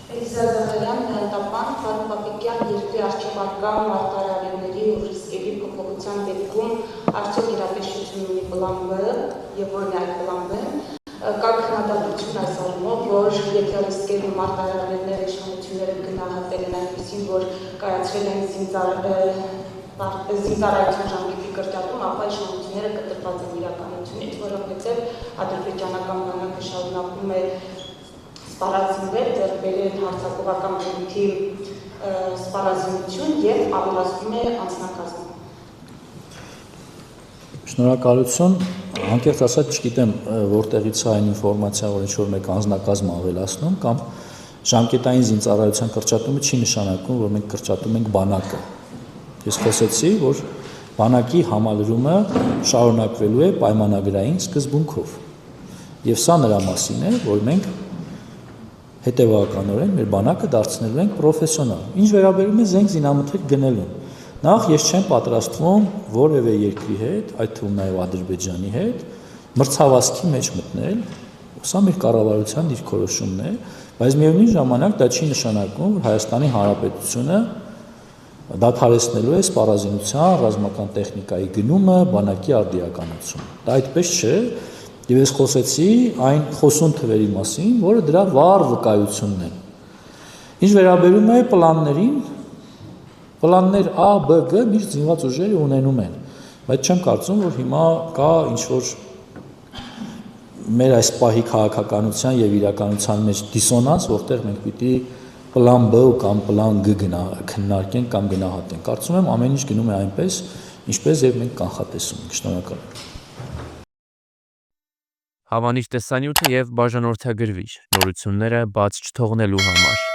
Էլիզա Զախարյան, Տապան, Ֆարուկ Պապիկյան, երկրի առջևական մարտահրավերների ու ռիսկերի փոփոխության դեպքում արդյոք իրատեսություն ունի պլան B եւ որն է այդ պլան B։ Կա քննադատություն այս առումով, որ եթե ռիսկերն ու մարտահրավերները իշխանությունները գնահատել են այնպեսին, որ կայացրել են զինծառայության ժամկետի կրճատում, ապա իշխանությունները կտրված են իրականությունից, որովհետև ադրբեջանական բանակը շարունակում է սպառազինվել, ձեռք բերել հարձակողական բնույթի սպառազինություն եւ ավելացնում է անձնակազմը։ Շնորհակալություն, անկեղծ ասած չգիտեմ որտեղից է այն ինֆորմացիան, որ ինչ-որ մեկ անձնակազմ ավելացնում կամ ժամկետային զինծառայության կրճատումը չի նշանակում, որ մենք կրճատում ենք բանակը։ Ես խոսեցի, որ բանակի համալրումը շարունակվելու է պայմանագրային սկզբունքով։ Եվ սա նրա մասին է, որ մենք հետևականորեն մեր բանակը դարձնելու ենք պրոֆեսիոնալ։ Ինչ վերաբերում է զենք զինամթերք գնելուն, նախ ես չեմ պատրաստվում որևէ երկրի հետ, այդ թվում նաև Ադրբեջանի հետ, մրցավազքի մեջ մտնել, սա մեր կառավարության դիրքորոշումն է, բայց միևնույն ժամանակ դա չի նշանակում, որ Հայաստանի Հանրապետությունը դադարեցնելու է սպառազինության, ռազմական տեխնիկայի գնումը, բանակի արդիականացումը։ Դա այդպես չէ, եւ ես խոսեցի այն խոսուն թվերի մասին, որը դրա վառ վկայությունն են։ Ինչ վերաբերում է պլաններին, պլաններ A, B, G միշտ զինված ուժերը ունենում են, բայց չեմ կարծում, որ հիմա կա ինչ-որ մեր այս պահի քաղաքականության եւ իրականության մեջ դիսոնանս, որտեղ մենք պիտի պլան B կամ պլան G քննարկենք կամ գնահատենք։ Կարծում եմ ամեն ինչ գնում է այնպես, ինչպես եւ մենք կանխատեսում ենք։ Շնորհակալ եմ։ Հավանիր տեսանյութը եւ բաժանորդագրվիր նորությունները բաց չթողնելու համար։